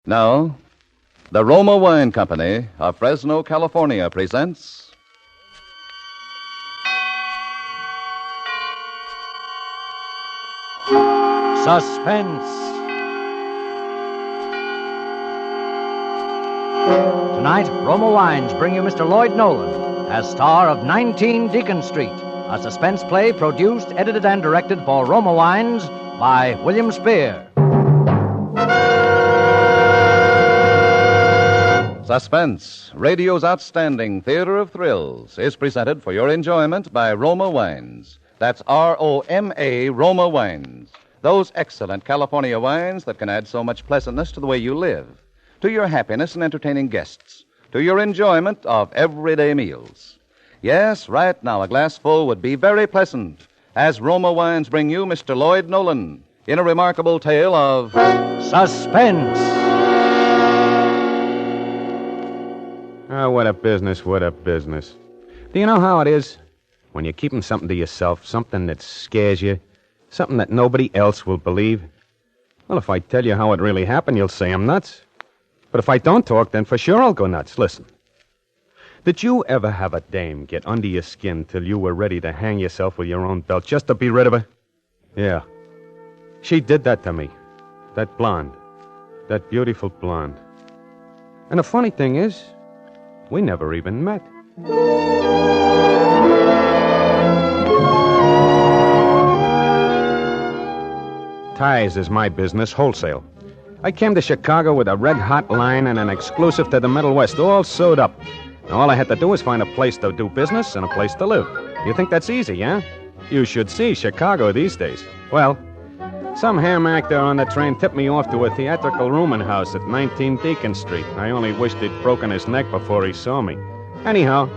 Now, the Roma Wine Company of Fresno, California presents Suspense. Tonight, Roma Wines bring you Mr. Lloyd Nolan as star of 19 Deacon Street, a suspense play produced, edited, and directed for Roma Wines by William Spear. Suspense, radio's outstanding theater of thrills, is presented for your enjoyment by Roma Wines. That's R-O-M-A, Roma Wines. Those excellent California wines that can add so much pleasantness to the way you live, to your happiness in entertaining guests, to your enjoyment of everyday meals. Yes, right now a glass full would be very pleasant as Roma Wines bring you Mr. Lloyd Nolan in a remarkable tale of Suspense. Oh, what a business, what a business. Do you know how it is? When you're keeping something to yourself, something that scares you, something that nobody else will believe. Well, if I tell you how it really happened, you'll say I'm nuts. But if I don't talk, then for sure I'll go nuts. Listen. Did you ever have a dame get under your skin till you were ready to hang yourself with your own belt just to be rid of her? Yeah. She did that to me. That blonde. That beautiful blonde. And the funny thing is, we never even met. Ties is my business, wholesale. I came to Chicago with a red-hot line and an exclusive to the Middle West, all sewed up. Now, all I had to do was find a place to do business and a place to live. You think that's easy, huh? You should see Chicago these days. Well, some ham actor on the train tipped me off to a theatrical rooming house at 19 Deacon Street. I only wished he'd broken his neck before he saw me. Anyhow,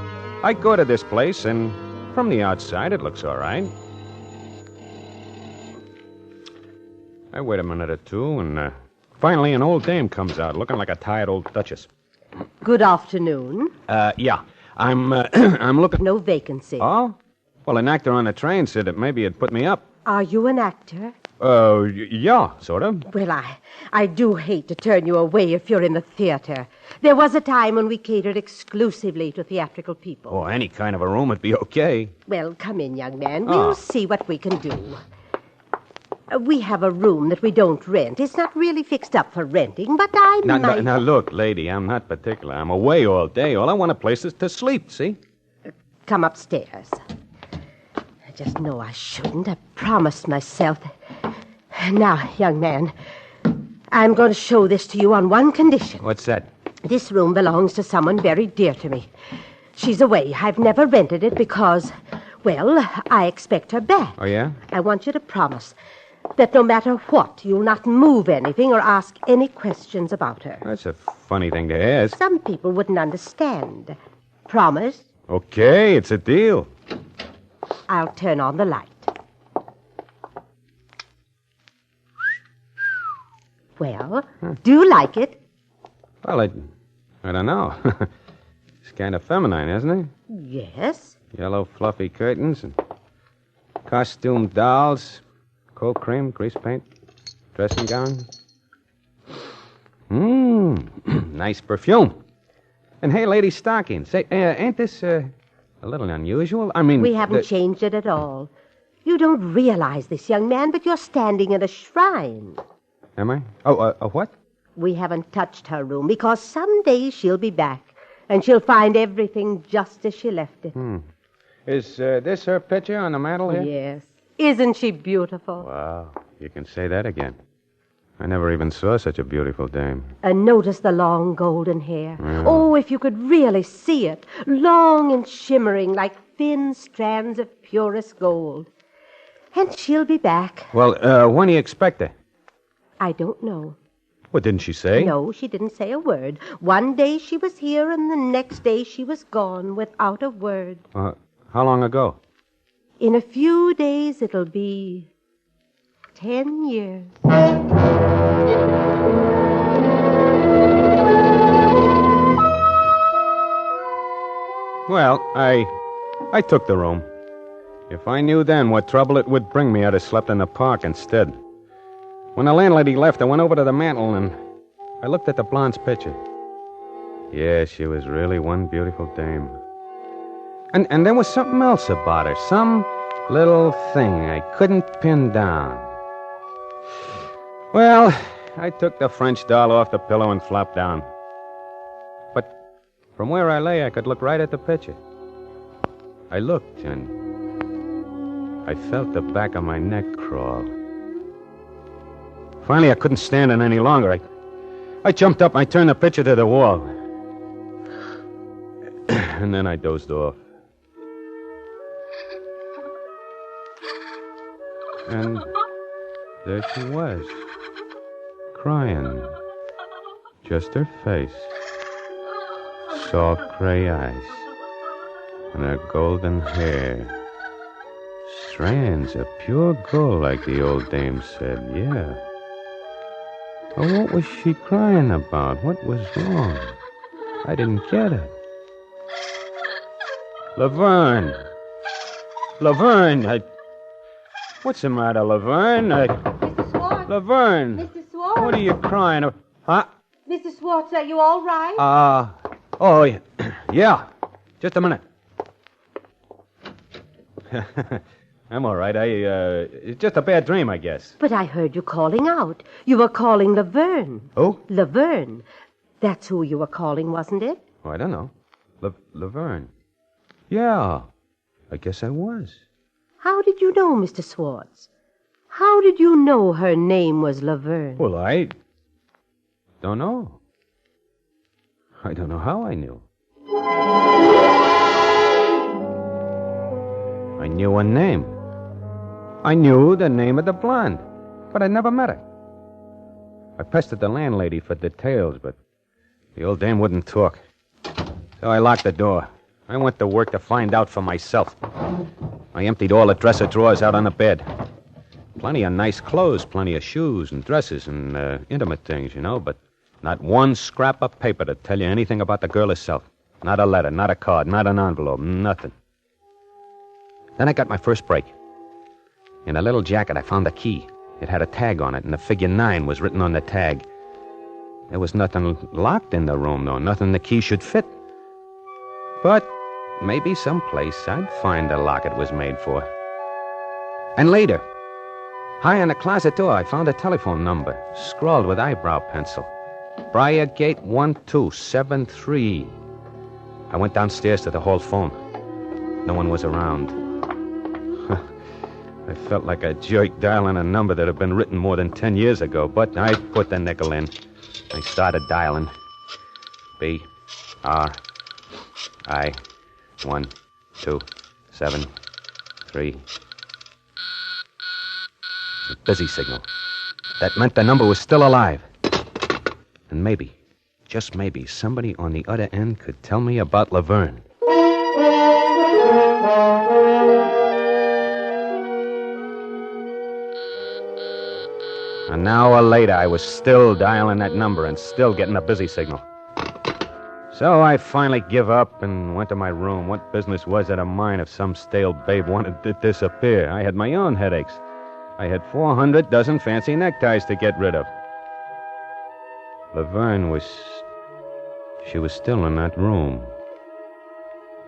I go to this place, and from the outside, it looks all right. I wait a minute or two, and finally an old dame comes out, looking like a tired old duchess. Good afternoon. Yeah. I'm looking... No vacancy. Oh? Well, an actor on the train said that maybe it'd put me up. Are you an actor? Yeah, sort of. Well, I do hate to turn you away if you're in the theater. There was a time when we catered exclusively to theatrical people. Oh, any kind of a room would be okay. Well, come in, young man. We'll see what we can do. We have a room that we don't rent. It's not really fixed up for renting, but I might... Now, look, lady, I'm not particular. I'm away all day. All I want a place is to sleep, see? Come upstairs. I just know I shouldn't. I promised myself that... Now, young man, I'm going to show this to you on one condition. What's that? This room belongs to someone very dear to me. She's away. I've never rented it because, well, I expect her back. Oh, yeah? I want you to promise that no matter what, you'll not move anything or ask any questions about her. That's a funny thing to ask. Some people wouldn't understand. Promise? Okay, it's a deal. I'll turn on the light. Well, do you like it? Well, I don't know. It's kind of feminine, isn't it? Yes. Yellow fluffy curtains and costume dolls, cold cream, grease paint, dressing gown. Nice perfume. And hey, lady stockings. Say, ain't this a little unusual? I mean... We haven't changed it at all. You don't realize this, young man, but you're standing in a shrine. Am I? Oh, a what? We haven't touched her room because someday she'll be back, and she'll find everything just as she left it. Is this her picture on the mantel here? Yes. Isn't she beautiful? Wow, you can say that again. I never even saw such a beautiful dame. And notice the long golden hair. Oh, if you could really see it. Long and shimmering like thin strands of purest gold. And she'll be back. Well, when do you expect her? I don't know. What, didn't she say? No, she didn't say a word. One day she was here, and the next day she was gone without a word. How long ago? In a few days, it'll be 10 years. Well, I took the room. If I knew then what trouble it would bring me, I'd have slept in the park instead. When the landlady left, I went over to the mantel and I looked at the blonde's picture. Yeah, she was really one beautiful dame. And there was something else about her. Some little thing I couldn't pin down. Well, I took the French doll off the pillow and flopped down. But from where I lay, I could look right at the picture. I looked, and I felt the back of my neck crawl. Finally, I couldn't stand it any longer. I jumped up and I turned the picture to the wall. And then I dozed off. And there she was, crying. Just her face, soft gray eyes, and her golden hair. Strands of pure gold, like the old dame said, yeah. But what was she crying about? What was wrong? I didn't get it. Laverne! Laverne! What's the matter, Laverne? Mr. Swartz? Laverne! Mr. Swartz? What are you crying about? Huh? Mr. Swartz, are you all right? Oh, yeah. Yeah. Just a minute. I'm all right. It's just a bad dream, I guess. But I heard you calling out. You were calling Laverne. Who? Laverne. That's who you were calling, wasn't it? Oh, I don't know. Laverne. Yeah. I guess I was. How did you know, Mr. Swartz? How did you know her name was Laverne? Well, I don't know. I don't know how I knew. I knew her name. I knew the name of the blonde, but I never met her. I pestered the landlady for details, but the old dame wouldn't talk. So I locked the door. I went to work to find out for myself. I emptied all the dresser drawers out on the bed. Plenty of nice clothes, plenty of shoes and dresses and intimate things, but not one scrap of paper to tell you anything about the girl herself. Not a letter, not a card, not an envelope, nothing. Then I got my first break. In a little jacket, I found a key. It had a tag on it, and the figure 9 was written on the tag. There was nothing locked in the room, though, nothing the key should fit. But maybe someplace I'd find the lock it was made for. And later, high on the closet door, I found a telephone number, scrawled with eyebrow pencil. Briargate 1273. I went downstairs to the hall phone. No one was around. I felt like a jerk dialing a number that had been written more than 10 years ago, but I put the nickel in. I started dialing. B-R-I 1 2 7 3. A busy signal. That meant the number was still alive. And maybe, just maybe, somebody on the other end could tell me about Laverne. An hour later, I was still dialing that number and still getting a busy signal. So I finally give up and went to my room. What business was it of mine if some stale babe wanted to disappear? I had my own headaches. I had 400 dozen fancy neckties to get rid of. Laverne was still in that room.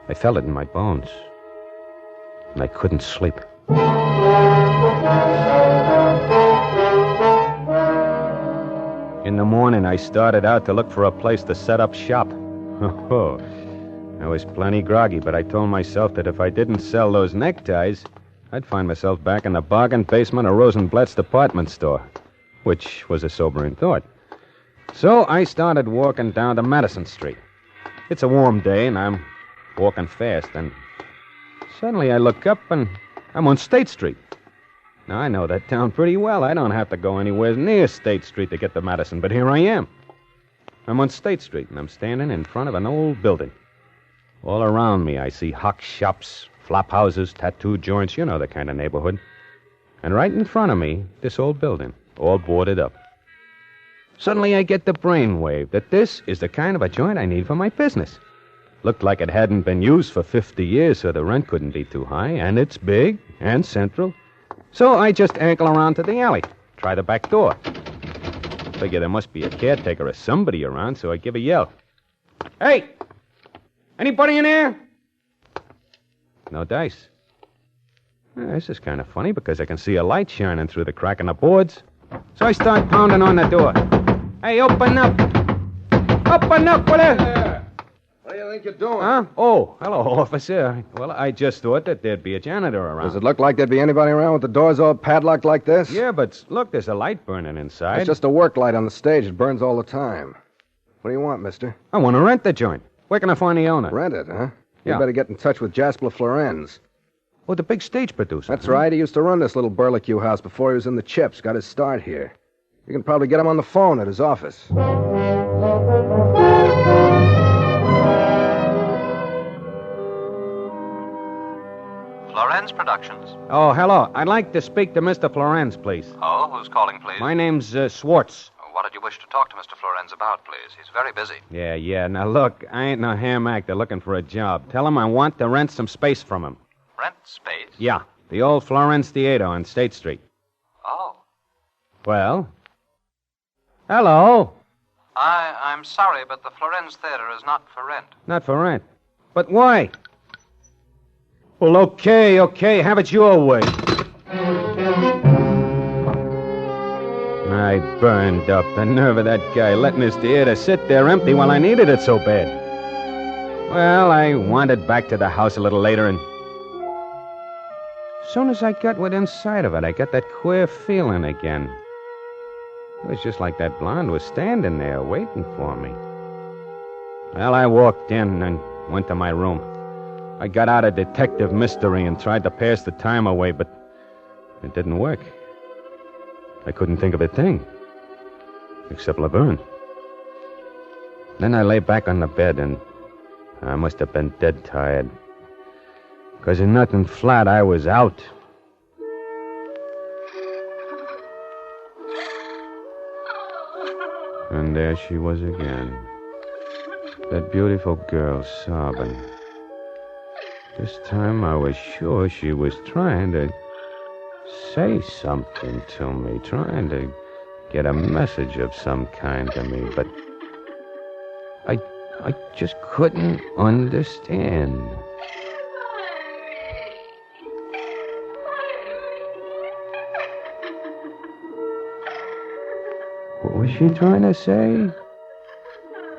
I felt it in my bones. And I couldn't sleep. In the morning, I started out to look for a place to set up shop. Oh, I was plenty groggy, but I told myself that if I didn't sell those neckties, I'd find myself back in the bargain basement of Rosenblatt's department store, which was a sobering thought. So I started walking down to Madison Street. It's a warm day, and I'm walking fast, and suddenly I look up, and I'm on State Street. Now, I know that town pretty well. I don't have to go anywhere near State Street to get to Madison, but here I am. I'm on State Street, and I'm standing in front of an old building. All around me, I see hock shops, flop houses, tattoo joints, you know the kind of neighborhood. And right in front of me, this old building, all boarded up. Suddenly I get the brainwave that this is the kind of a joint I need for my business. Looked like it hadn't been used for 50 years, so the rent couldn't be too high, and it's big and central. So I just ankle around to the alley, try the back door. Figure there must be a caretaker or somebody around, so I give a yell. Hey! Anybody in there? No dice. This is kind of funny because I can see a light shining through the crack in the boards. So I start pounding on the door. Hey, open up! Open up, will you? What do you think you're doing? Huh? Oh, hello, officer. Well, I just thought that there'd be a janitor around. Does it look like there'd be anybody around with the doors all padlocked like this? Yeah, but look, there's a light burning inside. It's just a work light on the stage. It burns all the time. What do you want, mister? I want to rent the joint. Where can I find the owner? Rent it, huh? Yeah. You better get in touch with Jasper Florenz. Oh, the big stage producer. That's right. He used to run this little burlicue house before he was in the Chips. Got his start here. You can probably get him on the phone at his office. Lorenz Productions. Oh, hello. I'd like to speak to Mr. Florenz, please. Oh, who's calling, please? My name's Swartz. What did you wish to talk to Mr. Florenz about, please? He's very busy. Yeah. Now, look, I ain't no ham actor looking for a job. Tell him I want to rent some space from him. Rent space? Yeah, the old Florenz Theater on State Street. Oh. Well? Hello? I'm sorry, but the Florenz Theater is not for rent. Not for rent. But why? Well, okay. Have it your way. I burned up. The nerve of that guy letting his theater sit there empty while I needed it so bad. Well, I wandered back to the house a little later, and as soon as I got within sight of it, I got that queer feeling again. It was just like that blonde was standing there waiting for me. Well, I walked in and went to my room. I got out of detective mystery and tried to pass the time away, but it didn't work. I couldn't think of a thing, except Laverne. Then I lay back on the bed, and I must have been dead tired. Because in nothing flat, I was out. And there she was again. That beautiful girl sobbing. This time I was sure she was trying to say something to me, trying to get a message of some kind to me, but I just couldn't understand. What was she trying to say?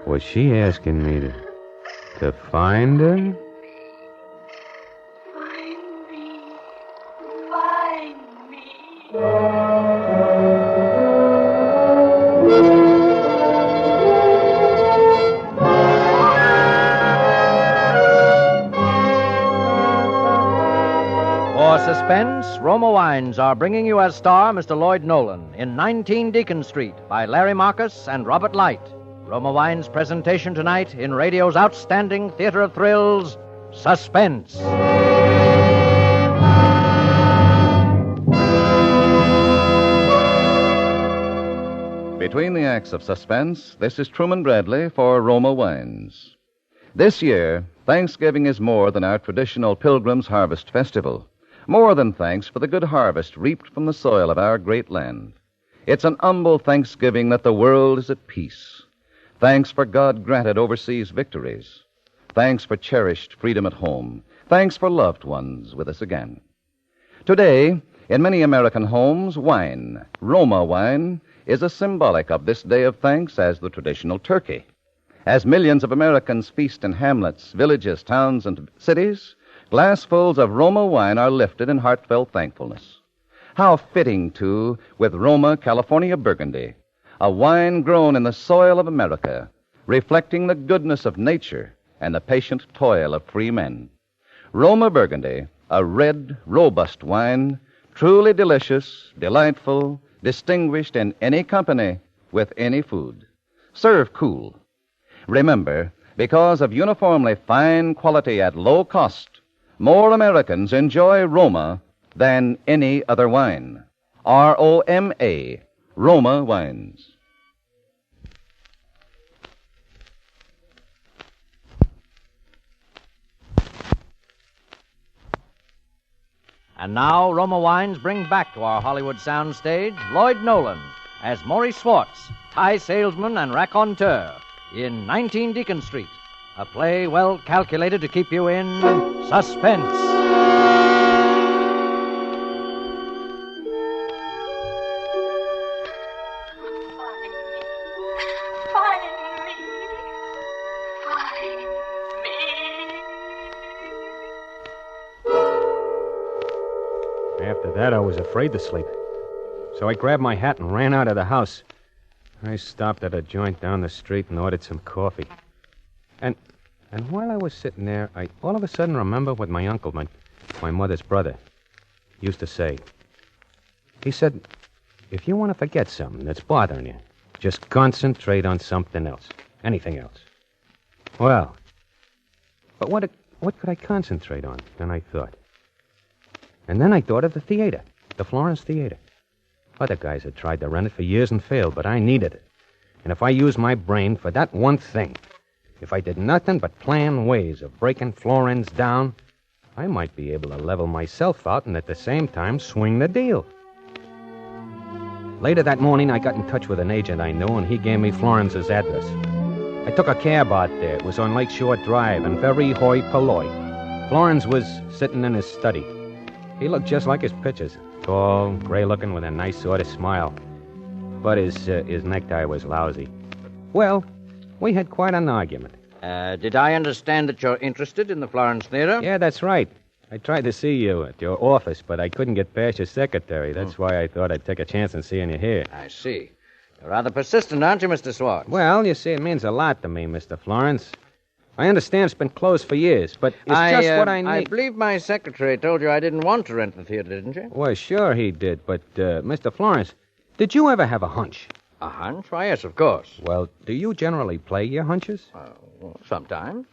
Was she asking me to find her? For suspense, Roma Wines are bringing you as star Mr. Lloyd Nolan in 19 Deacon Street by Larry Marcus and Robert Light. Roma Wines' presentation tonight in radio's outstanding theater of thrills, Suspense. Between the acts of suspense, this is Truman Bradley for Roma Wines. This year, Thanksgiving is more than our traditional Pilgrim's Harvest Festival. More than thanks for the good harvest reaped from the soil of our great land. It's an humble thanksgiving that the world is at peace. Thanks for God-granted overseas victories. Thanks for cherished freedom at home. Thanks for loved ones with us again. Today, in many American homes, wine, Roma wine, is as symbolic of this day of thanks as the traditional turkey. As millions of Americans feast in hamlets, villages, towns, and cities, glassfuls of Roma wine are lifted in heartfelt thankfulness. How fitting, too, with Roma California Burgundy, a wine grown in the soil of America, reflecting the goodness of nature and the patient toil of free men. Roma Burgundy, a red, robust wine, truly delicious, delightful, distinguished in any company with any food. Serve cool. Remember, because of uniformly fine quality at low cost, more Americans enjoy Roma than any other wine. R-O-M-A, Roma Wines. And now, Roma Wines bring back to our Hollywood soundstage Lloyd Nolan as Maurice Swartz, high salesman and raconteur in 19 Deacon Street, a play well calculated to keep you in suspense. After that, I was afraid to sleep. So I grabbed my hat and ran out of the house. I stopped at a joint down the street and ordered some coffee. And while I was sitting there, I all of a sudden remembered what my uncle, my mother's brother, used to say. He said, if you want to forget something that's bothering you, just concentrate on something else. Anything else. Well, but what could I concentrate on? Then I thought. And then I thought of the theater, the Florence Theater. Other guys had tried to rent it for years and failed, but I needed it. And if I used my brain for that one thing, if I did nothing but plan ways of breaking Florence down, I might be able to level myself out and at the same time swing the deal. Later that morning, I got in touch with an agent I knew, and he gave me Florence's address. I took a cab out there. It was on Lakeshore Drive, and very hoi polloi. Florence was sitting in his study. He looked just like his pictures. Tall, gray-looking, with a nice sort of smile. But his necktie was lousy. Well, we had quite an argument. Did I understand that you're interested in the Florence Theater? Yeah, that's right. I tried to see you at your office, but I couldn't get past your secretary. That's why I thought I'd take a chance in seeing you here. I see. You're rather persistent, aren't you, Mr. Swartz? Well, you see, it means a lot to me, Mr. Florence. I understand it's been closed for years, but it's just what I need. I believe my secretary told you I didn't want to rent the theater, didn't you? Well, sure he did, but, Mr. Florence, did you ever have a hunch? A hunch? Why, yes, of course. Well, do you generally play your hunches? Well, sometimes.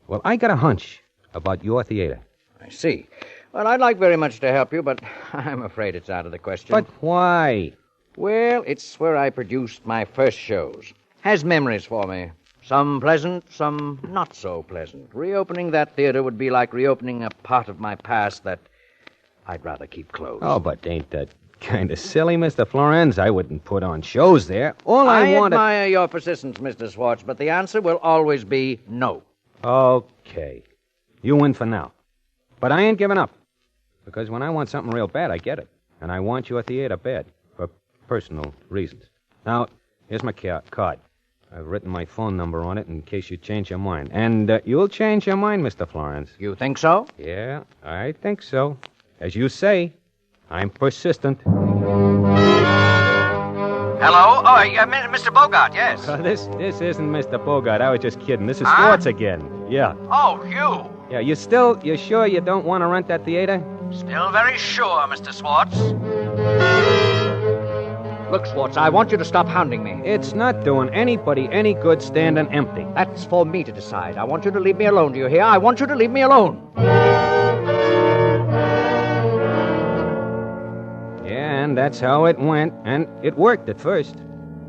Well, I got a hunch about your theater. I see. Well, I'd like very much to help you, but I'm afraid it's out of the question. But why? Well, it's where I produced my first shows. Has memories for me. Some pleasant, some not so pleasant. Reopening that theater would be like reopening a part of my past that I'd rather keep closed. Oh, but ain't that kind of silly, Mr. Florence? I wouldn't put on shows there. All I wanted... admire your persistence, Mr. Swartz, but the answer will always be no. Okay. You win for now. But I ain't giving up. Because when I want something real bad, I get it. And I want your theater bad. For personal reasons. Now, here's my card. I've written my phone number on it in case you change your mind. And you'll change your mind, Mr. Florence. You think so? Yeah, I think so. As you say, I'm persistent. Hello? Oh, Mr. Bogart, yes. This isn't Mr. Bogart. I was just kidding. This is Swartz again. Yeah. Oh, you. Yeah, you sure you don't want to rent that theater? Still very sure, Mr. Swartz. Look, Swartz, I want you to stop hounding me. It's not doing anybody any good standing empty. That's for me to decide. I want you to leave me alone, do you hear? I want you to leave me alone. Yeah, and that's how it went, and it worked at first.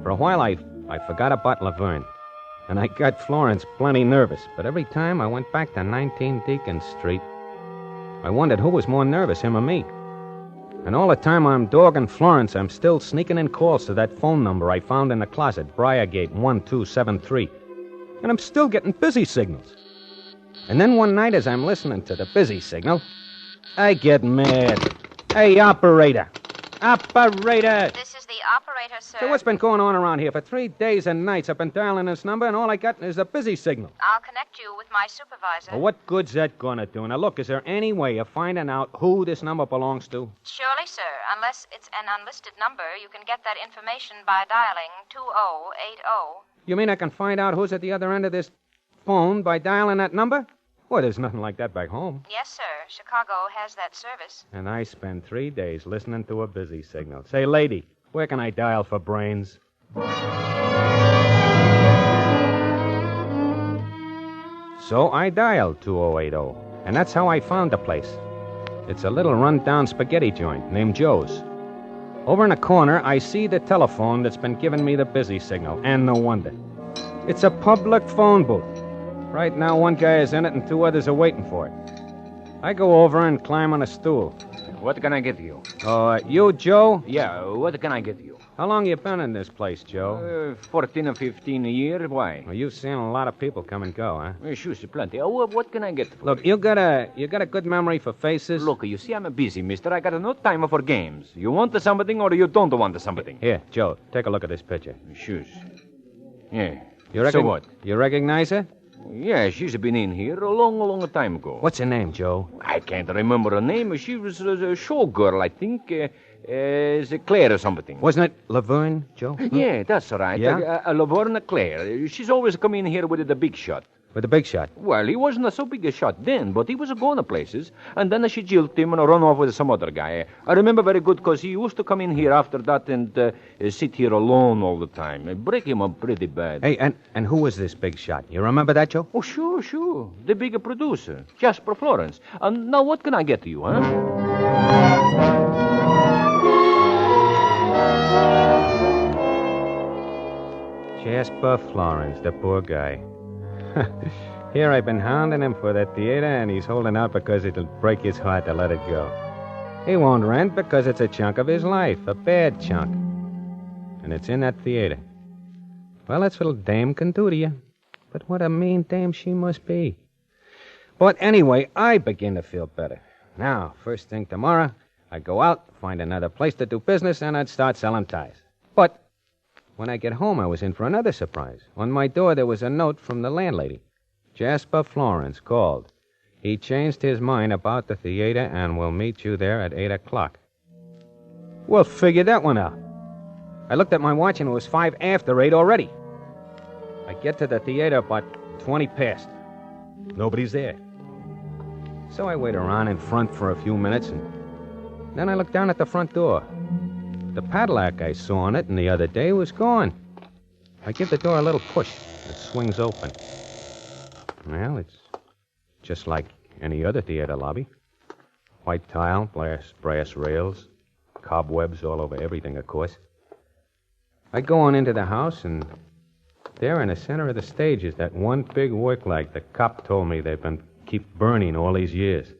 For a while, I forgot about Laverne, and I got Florence plenty nervous, but every time I went back to 19 Deacon Street, I wondered who was more nervous, him or me. And all the time I'm dogging Florence, I'm still sneaking in calls to that phone number I found in the closet, Briargate 1273. And I'm still getting busy signals. And then one night as I'm listening to the busy signal, I get mad. Hey, operator! Operator! This is the operator, sir. So what's been going on around here? For 3 days and nights I've been dialing this number, and all I got is a busy signal. I'll connect you with my supervisor. Well, what good's that gonna do? Now, look, is there any way of finding out who this number belongs to? Surely, sir. Unless it's an unlisted number, you can get that information by dialing 2080. You mean I can find out who's at the other end of this phone by dialing that number? Well, there's nothing like that back home. Yes, sir. Chicago has that service. And I spend 3 days listening to a busy signal. Say, lady, where can I dial for brains? So I dialed 2080, and that's how I found the place. It's a little run-down spaghetti joint named Joe's. Over in the corner, I see the telephone that's been giving me the busy signal, and no wonder. It's a public phone booth. Right now, one guy is in it and 2 others are waiting for it. I go over and climb on a stool. What can I get you? You, Joe? Yeah, what can I get you? How long you been in this place, Joe? 14 or 15 a year. Why? Well, you've seen a lot of people come and go, huh? Sure, plenty. Oh, what can I get for Look, you got a good memory for faces? Look, you see, I'm busy, mister. I got no time for games. You want something or you don't want something? Here, Joe, take a look at this picture. Sure. Yeah. So what? You recognize her? Yeah, she's been in here a long time ago. What's her name, Joe? I can't remember her name. She was a showgirl, I think. Claire or something. Wasn't it Laverne, Joe? Yeah, that's right. Yeah? Laverne Claire. She's always come in here with the big shot. With the big shot? Well, he wasn't so big a shot then, but he was going to places. And then she jilted him and run off with some other guy. I remember very good because he used to come in here after that and sit here alone all the time. Break him up pretty bad. Hey, and who was this big shot? You remember that, Joe? Oh, sure. The big producer, Jasper Florence. And now what can I get to you, huh? Jasper Florence, the poor guy. Here I've been hounding him for that theater, and he's holding out because it'll break his heart to let it go. He won't rent because it's a chunk of his life, a bad chunk. And it's in that theater. Well, that's what a dame can do to you. But what a mean dame she must be. But anyway, I begin to feel better. Now, first thing tomorrow, I'd go out, find another place to do business, and I'd start selling ties. But when I get home, I was in for another surprise. On my door, there was a note from the landlady. Jasper Florence called. He changed his mind about the theater and will meet you there at 8 o'clock. Well, figure that one out. I looked at my watch and it was 5 after 8 already. I get to the theater about 20 past. Nobody's there. So I wait around in front for a few minutes and then I look down at the front door. The padlock I saw on it the other day was gone. I give the door a little push. It swings open. Well, it's just like any other theater lobby. White tile, brass rails, cobwebs all over everything, of course. I go on into the house, and there in the center of the stage is that one big work light the cop told me they've been keep burning all these years.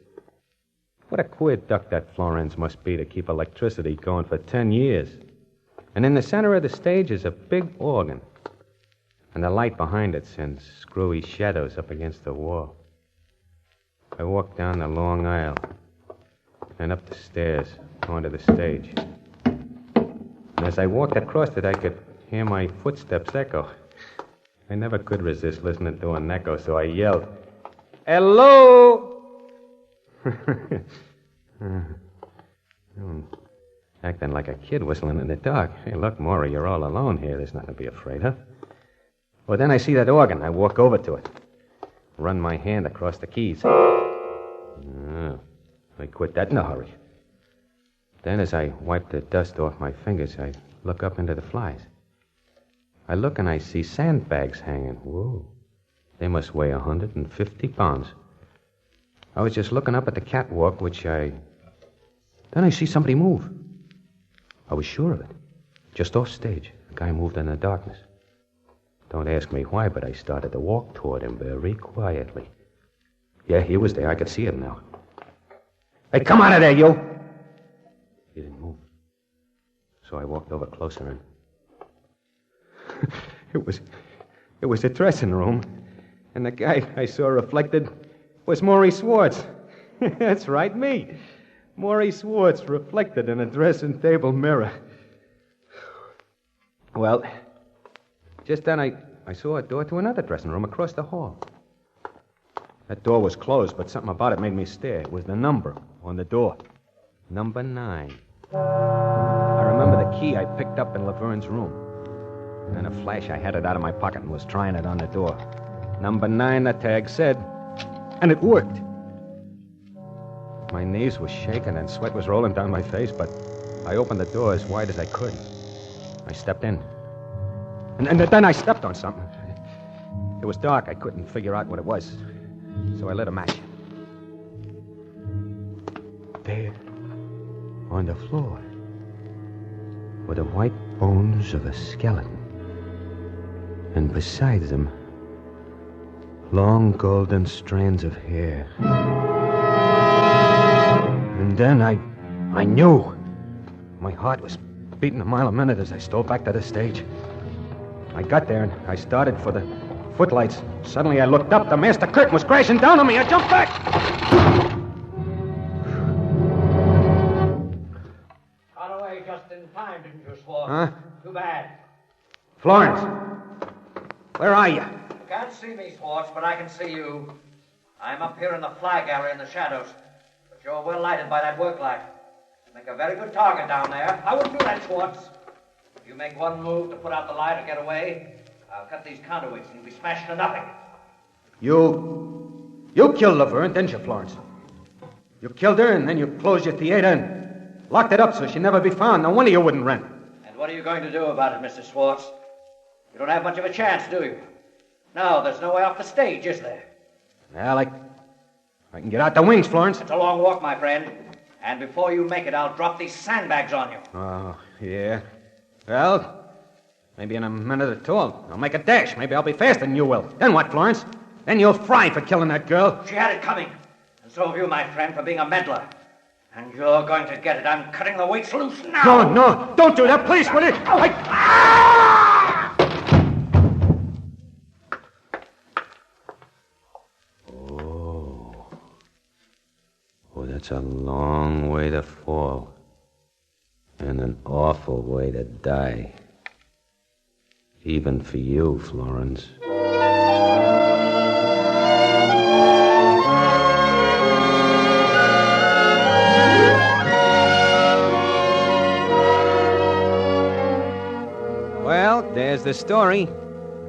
What a queer duck that Florence must be to keep electricity going for 10 years. And in the center of the stage is a big organ. And the light behind it sends screwy shadows up against the wall. I walk down the long aisle and up the stairs onto the stage. And as I walked across it, I could hear my footsteps echo. I never could resist listening to an echo, so I yelled, "Hello!" Acting like a kid whistling in the dark. Hey, look, Maury, you're all alone here. There's nothing to be afraid of. Well, then I see that organ. I walk over to it. Run my hand across the keys. Oh, I quit that in a hurry. Then as I wipe the dust off my fingers, I look up into the flies. I look and I see sandbags hanging. Whoa. They must weigh 150 pounds. I was just looking up at the catwalk, Then I see somebody move. I was sure of it. Just off stage, the guy moved in the darkness. Don't ask me why, but I started to walk toward him very quietly. Yeah, he was there. I could see him now. Hey, come out of there, you! He didn't move. So I walked over closer and... It was a dressing room. And the guy I saw reflected was Maury Swartz. That's right, me. Maury Swartz reflected in a dressing table mirror. Well, just then I saw a door to another dressing room across the hall. That door was closed, but something about it made me stare. It was the number on the door. Number 9. I remember the key I picked up in Laverne's room. In a flash, I had it out of my pocket and was trying it on the door. Number 9, the tag said. And it worked. My knees were shaking and sweat was rolling down my face, but I opened the door as wide as I could. I stepped in. And then I stepped on something. It was dark. I couldn't figure out what it was. So I lit a match. There, on the floor, were the white bones of a skeleton. And beside them, long golden strands of hair. And then I I knew. My heart was beating a mile a minute as I stole back to the stage. I got there and I started for the footlights. Suddenly I looked up. The master curtain was crashing down on me. I jumped back. Got away just in time, didn't you, Swartz? Huh? Too bad. Florence, where are you? You can't see me, Swartz, but I can see you. I'm up here in the flag area in the shadows. But you're well lighted by that work light. Make a very good target down there. I wouldn't do that, Swartz. If you make one move to put out the light or get away, I'll cut these conduits and you'll be smashed to nothing. You killed Laverne, didn't you, Florence? You killed her and then you closed your theater and locked it up so she'd never be found. No wonder you wouldn't rent. And what are you going to do about it, Mr. Swartz? You don't have much of a chance, do you? No, there's no way off the stage, is there? Well, I can get out the wings, Florence. It's a long walk, my friend. And before you make it, I'll drop these sandbags on you. Oh, yeah. Well, maybe in a minute or two I'll make a dash. Maybe I'll be faster than you will. Then what, Florence? Then you'll fry for killing that girl. She had it coming. And so have you, my friend, for being a meddler. And you're going to get it. I'm cutting the weights loose now. No, don't do that, please, will you? Oh, that's a long way to fall. And an awful way to die. Even for you, Florence. Well, there's the story.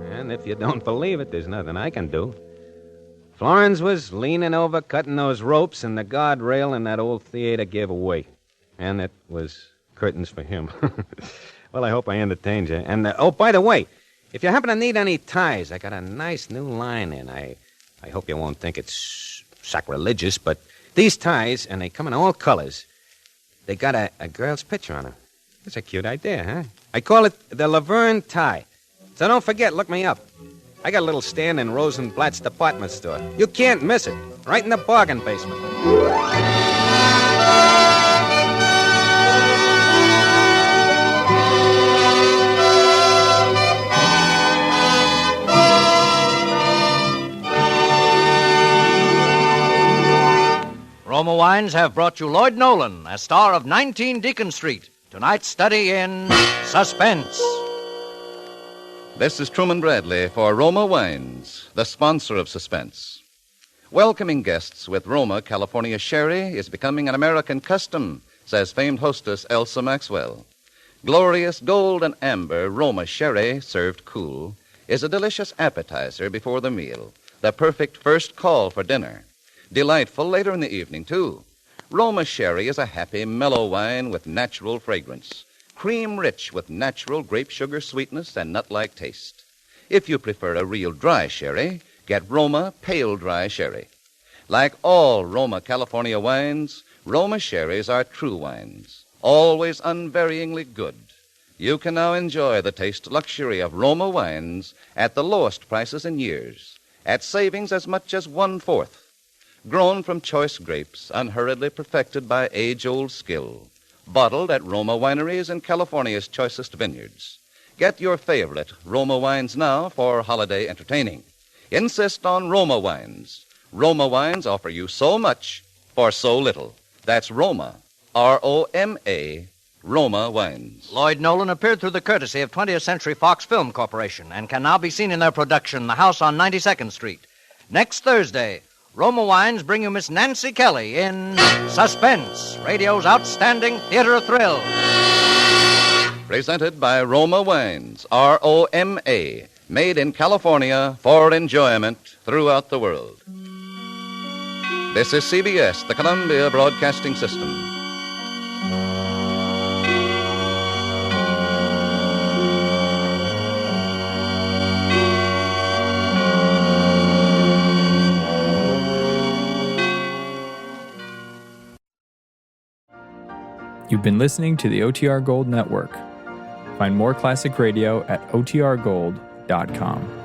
And if you don't believe it, there's nothing I can do. Florence was leaning over, cutting those ropes, and the guardrail in that old theater gave away. And it was curtains for him. Well, I hope I entertained you. And, by the way, if you happen to need any ties, I got a nice new line in. I hope you won't think it's sacrilegious, but these ties, and they come in all colors, they got a girl's picture on them. It's a cute idea, huh? I call it the Laverne tie. So don't forget, look me up. I got a little stand in Rosenblatt's department store. You can't miss it. Right in the bargain basement. Roma Wines have brought you Lloyd Nolan, as star of 19 Deacon Street. Tonight's study in suspense. This is Truman Bradley for Roma Wines, the sponsor of Suspense. Welcoming guests with Roma California Sherry is becoming an American custom, says famed hostess Elsa Maxwell. Glorious gold and amber Roma Sherry, served cool, is a delicious appetizer before the meal, the perfect first call for dinner. Delightful later in the evening, too. Roma Sherry is a happy, mellow wine with natural fragrance. Cream-rich with natural grape sugar sweetness and nut-like taste. If you prefer a real dry sherry, get Roma Pale Dry Sherry. Like all Roma California wines, Roma Sherries are true wines, always unvaryingly good. You can now enjoy the taste luxury of Roma wines at the lowest prices in years, at savings as much as 1/4. Grown from choice grapes, unhurriedly perfected by age-old skill. Bottled at Roma wineries in California's choicest vineyards. Get your favorite Roma wines now for holiday entertaining. Insist on Roma wines. Roma wines offer you so much for so little. That's Roma, R-O-M-A, Roma wines. Lloyd Nolan appeared through the courtesy of 20th Century Fox Film Corporation and can now be seen in their production, The House on 92nd Street. Next Thursday, Roma Wines bring you Miss Nancy Kelly in Suspense, radio's outstanding theater of thrill. Presented by Roma Wines, R-O-M-A, made in California for enjoyment throughout the world. This is CBS, the Columbia Broadcasting System. You've been listening to the OTR Gold Network. Find more classic radio at otrgold.com.